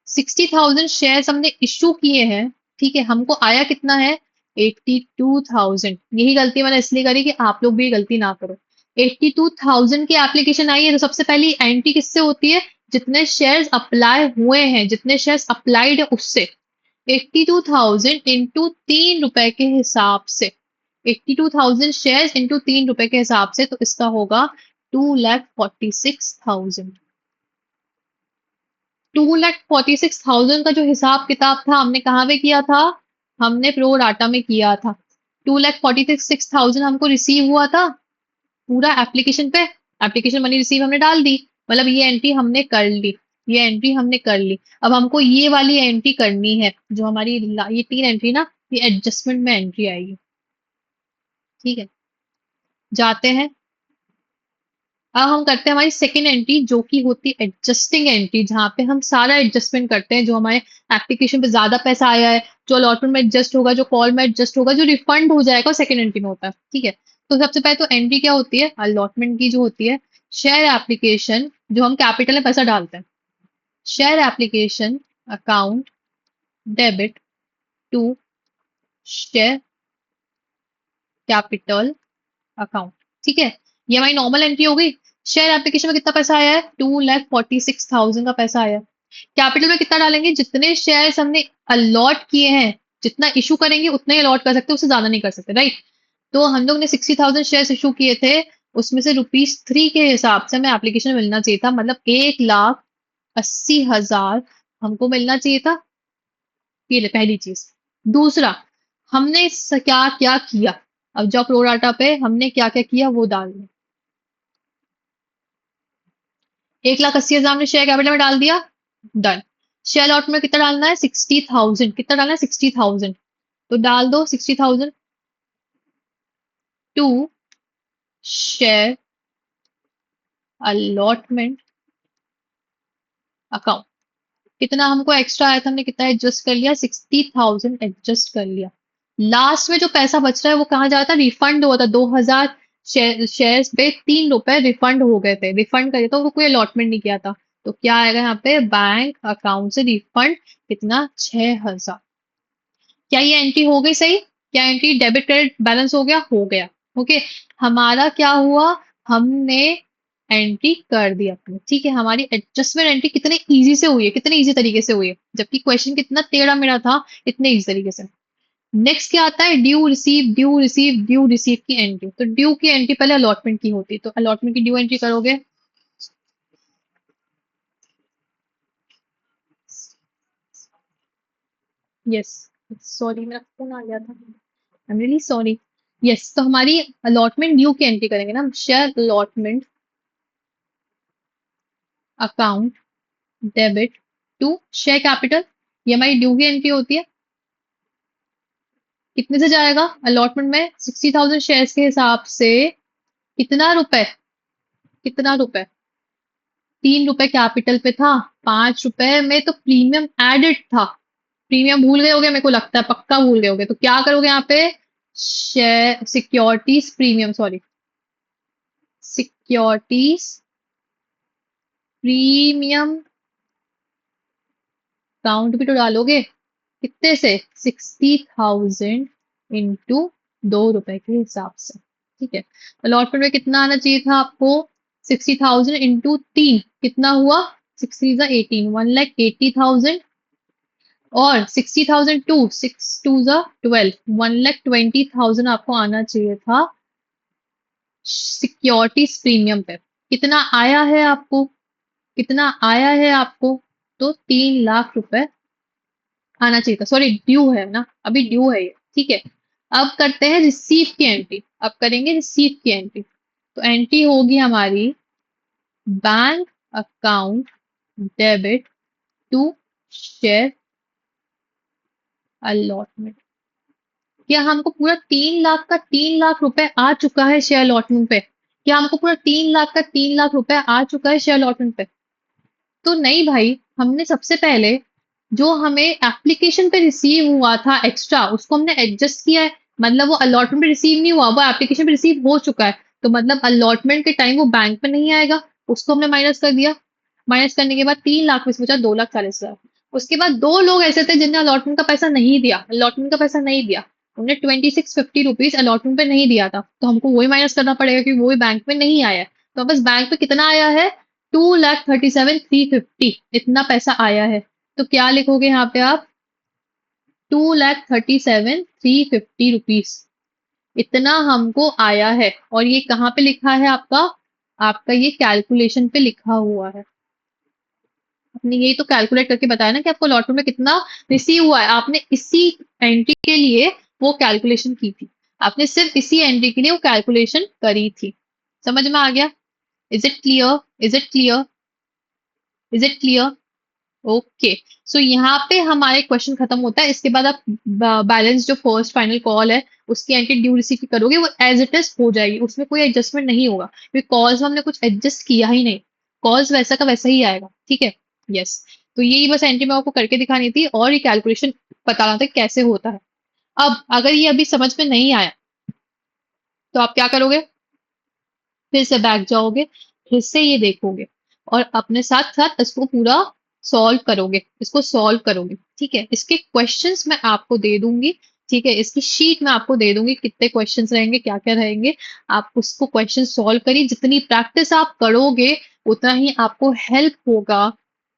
60,000 शेयर्स हमने इश्यू किए हैं। ठीक है, हमको आया कितना है? 82,000। यही गलती मैंने इसलिए करी कि आप लोग भी ये गलती ना करो। 82,000 की एप्लीकेशन आई है, तो सबसे पहली एंट्री किससे होती है? जितने शेयर्स अप्लाई हुए हैं, जितने शेयर्स अप्लाइड है उससे। 82,000 इंटू 3 रुपए के हिसाब से, 82,000 शेयर्स इंटू 3 रुपए के हिसाब से, तो इसका होगा 2,46,000। 2,46,000 का जो हिसाब किताब था, हमने कहाँ पे किया था? हमने प्रो राटा में किया था। 2,46,000 हमको रिसीव हुआ था पूरा एप्लीकेशन पे। एप्लीकेशन मनी रिसीव हमने डाल दी, मतलब ये एंट्री हमने कर ली। ये एंट्री हमने कर ली। अब हमको ये वाली एंट्री करनी है, जो हमारी ये 3 एंट्री ना, ये एडजस्टमेंट में एंट्री आएगी। ठीक है, जाते हैं। अब हम करते हैं हमारी सेकेंड एंट्री, जो कि होती है एडजस्टिंग एंट्री, जहां पे हम सारा एडजस्टमेंट करते हैं। जो हमारे एप्लीकेशन पे ज्यादा पैसा आया है, जो अलॉटमेंट में एडजस्ट होगा, जो कॉल में एडजस्ट होगा, जो रिफंड हो जाएगा, सेकेंड एंट्री में होता है। ठीक है, तो सबसे पहले तो एंट्री क्या होती है? अलॉटमेंट की जो होती है, शेयर एप्लीकेशन, जो हम कैपिटल में पैसा डालते हैं, share application account debit to share capital account. ठीक है, ये हमारी नॉर्मल एंट्री हो गई। शेयर एप्लीकेशन में कितना पैसा आया है? 2,46,000 का पैसा आया है। कैपिटल में कितना डालेंगे? जितने शेयर्स हमने अलॉट किए हैं, जितना इशू करेंगे उतना ही अलॉट कर सकते हैं, उससे ज्यादा नहीं कर सकते, राइट? तो हम लोग ने 60,000 शेयर्स इशू किए थे, उसमें से ₹3 के हिसाब से हमें एप्लीकेशन मिलना चाहिए था, मतलब 1,80,000 हमको मिलना चाहिए था। ये पहली चीज। दूसरा, हमने क्या क्या किया? अब जब प्रो डाटा पे हमने क्या क्या किया वो डाल दें। 1,80,000 हमने शेयर कैपिटल में डाल दिया, डन। शेयर लॉट में कितना डालना है? 60,000। कितना डालना है? 60,000। तो डाल दो 60,000 टू शेयर अलॉटमेंट अकाउंट। कितना हमको एक्स्ट्रा आया था, हमने कितना एडजस्ट कर लिया? 60,000 एडजस्ट कर लिया। लास्ट में जो पैसा बच रहा है वो कहाँ जाता है? रिफंड हुआ था 2,000 शेयर्स पे 3 रुपए रिफंड हो गए थे, रिफंड करे तो वो कोई अलॉटमेंट नहीं किया था। तो क्या आएगा यहाँ पे? बैंक अकाउंट से रिफंड कितना? 6,000। क्या ये एंट्री हो गई सही? क्या एंट्री डेबिट क्रेडिट बैलेंस हो गया? हो गया। ओके, हमारा क्या हुआ? हमने एंट्री कर दी अपनी। ठीक है, हमारी एडजस्टमेंट एंट्री कितने इजी से हुई है, कितने इजी तरीके से हुई है, जबकि क्वेश्चन कितना टेढ़ा मेढ़ा था, इतने इजी तरीके से। नेक्स्ट क्या आता है? Due receive, due receive, due receive की एंट्री। तो ड्यू की एंट्री पहले अलॉटमेंट की होती है, तो अलॉटमेंट की ड्यू एंट्री करोगे। यस, सॉरी मेरा फोन आ गया था, I am really sorry. Yes, तो हमारी अलॉटमेंट ड्यू की एंट्री करेंगे ना, share allotment account debit to share capital. ये हमारी ड्यू की एंट्री होती है। कितने से जाएगा अलॉटमेंट में? 60,000 शेयर्स के हिसाब से कितना रुपए? कितना रुपए? 3 रुपए कैपिटल पे था, 5 रुपए में तो प्रीमियम एडेड था। प्रीमियम भूल गए होगे, मेरे को लगता है पक्का भूल गए होगे। तो क्या करोगे यहाँ पे? Share securities premium, sorry, securities premium count भी तो डालोगे। कितने से? 60,000 इंटू 2 रुपए के हिसाब से। ठीक है, अलॉटमेंट में कितना आना चाहिए था आपको? 60,000 इंटू 3 कितना हुआ? 6 3 18, 1,80,000। और 60,000 टू 6 2 12, 1,20,000 आपको आना चाहिए था सिक्योरिटीज प्रीमियम पे। कितना आया है आपको? कितना आया है आपको? तो 3 लाख रुपए आना चाहिए था। सॉरी, ड्यू है ना, अभी ड्यू है ये। ठीक है, अब करते हैं रिसीव की एंट्री। अब करेंगे रिसीव की एंट्री। तो एंट्री होगी हमारी bank account debit to share allotment. क्या हमको पूरा 3 लाख का 3 लाख रुपए आ चुका है शेयर अलॉटमेंट पे? क्या हमको पूरा 3 लाख का 3 लाख रुपए आ चुका है शेयर अलॉटमेंट पे? तो नहीं भाई, हमने सबसे पहले जो हमें एप्लीकेशन पे रिसीव हुआ था एक्स्ट्रा, उसको हमने एडजस्ट किया है। मतलब वो अलॉटमेंट पे रिसीव नहीं हुआ, वो एप्लीकेशन पे रिसीव हो चुका है। तो मतलब अलॉटमेंट के टाइम वो बैंक में नहीं आएगा, उसको हमने माइनस कर दिया। माइनस करने के बाद 3 लाख में से बचा 2,40,000। उसके बाद दो लोग ऐसे थे जिन्हें अलॉटमेंट का पैसा नहीं दिया, अलॉटमेंट का पैसा नहीं दिया। उन्हें 2650 रुपीज अलॉटमेंट पे नहीं दिया था, तो हमको वही माइनस करना पड़ेगा क्योंकि वही बैंक में नहीं आया है। तो बस बैंक पे कितना आया है? 2,37,350 इतना पैसा आया है। तो क्या लिखोगे यहाँ पे आप? 2,37,350 रुपीज इतना हमको आया है। और ये कहाँ पे लिखा है आपका? आपका ये कैलकुलेशन पे लिखा हुआ है। आपने यही तो कैलकुलेट करके बताया ना कि आपको लॉटरी में कितना रिसीव हुआ है। आपने इसी एंट्री के लिए वो कैलकुलेशन की थी। आपने सिर्फ इसी एंट्री के लिए वो कैलकुलेशन करी थी। समझ में आ गया? Is it clear? Is it clear? Is it clear? Okay. So यहाँ पे हमारे क्वेश्चन खत्म होता है। इसके बाद आप बैलेंस जो फर्स्ट फाइनल कॉल है उसकी एंट्री ड्यू रिसीव करोगे, वो एज इट इज हो जाएगी, उसमें कोई एडजस्टमेंट नहीं होगा क्योंकि कॉल्स में हमने कुछ एडजस्ट किया ही नहीं। कॉल्स वैसा का वैसा ही आएगा, ठीक है। यस। तो यही बस एंट्री मैं आपको करके दिखानी थी और ये कैलकुलेशन बताना था कैसे होता है। अब अगर ये अभी समझ में नहीं आया तो आप क्या करोगे? फिर से बैक जाओगे, फिर से ये देखोगे और अपने साथ साथ इसको पूरा सॉल्व करोगे, इसको सॉल्व करोगे, ठीक है। इसके क्वेश्चंस मैं आपको दे दूंगी, ठीक है। इसकी शीट मैं आपको दे दूंगी, कितने क्वेश्चंस रहेंगे, क्या क्या रहेंगे। आप उसको क्वेश्चन सॉल्व करिए। जितनी प्रैक्टिस आप करोगे उतना ही आपको हेल्प होगा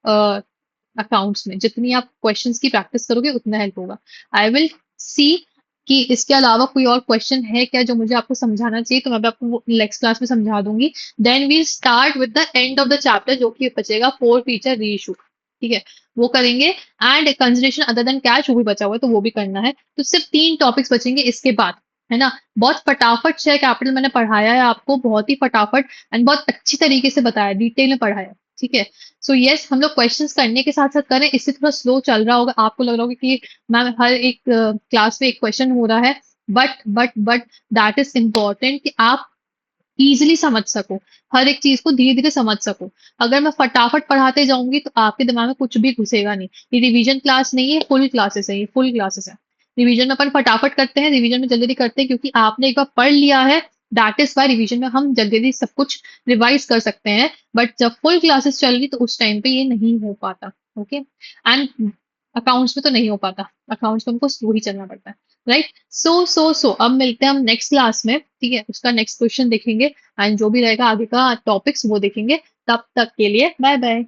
अकाउंट्स में। जितनी आप क्वेश्चंस की प्रैक्टिस करोगे उतना हेल्प होगा। आई विल सी कि इसके अलावा कोई और क्वेश्चन है क्या जो मुझे आपको समझाना चाहिए, तो मैं भी आपको नेक्स्ट क्लास में समझा दूंगी। Then we start with the end of the chapter जो कि बचेगा फोर फीचर रीइशू, ठीक है। वो करेंगे and consideration other than cash वो भी बचा हुआ है तो वो भी करना है। तो सिर्फ 3 टॉपिक्स बचेंगे इसके बाद, है ना। बहुत फटाफट शेयर कैपिटल मैंने पढ़ाया है आपको, बहुत ही फटाफट एंड बहुत अच्छी तरीके से बताया, डिटेल में पढ़ाया, ठीक है। सो यस, हम लोग क्वेश्चंस करने के साथ साथ करें। इससे थोड़ा स्लो चल रहा होगा, आपको लग रहा होगा कि मैम हर एक क्लास में एक क्वेश्चन हो रहा है। बट दैट इज इम्पोर्टेंट कि आप इजीली समझ सको, हर एक चीज को धीरे धीरे समझ सको। अगर मैं फटाफट पढ़ाते जाऊंगी तो आपके दिमाग में कुछ भी घुसेगा नहीं। ये रिवीजन क्लास नहीं है, फुल क्लासेस है, ये फुल क्लासेस है। रिवीजन में अपन फटाफट करते हैं, रिवीजन में जल्दी जल्दी करते हैं क्योंकि आपने एक बार पढ़ लिया है। दैट इज वाई रिवीजन में हम जल्दी जल्दी सब कुछ रिवाइज कर सकते हैं। बट जब फुल क्लासेस चल रही तो उस टाइम पे ये नहीं हो पाता। ओके। एंड अकाउंट्स में तो नहीं हो पाता, अकाउंट्स में हमको स्लो ही चलना पड़ता है, राइट। सो अब मिलते हैं हम नेक्स्ट क्लास में, ठीक है। उसका नेक्स्ट क्वेश्चन देखेंगे एंड जो भी रहेगा आगे का टॉपिक्स वो देखेंगे। तब तक के लिए बाय बाय।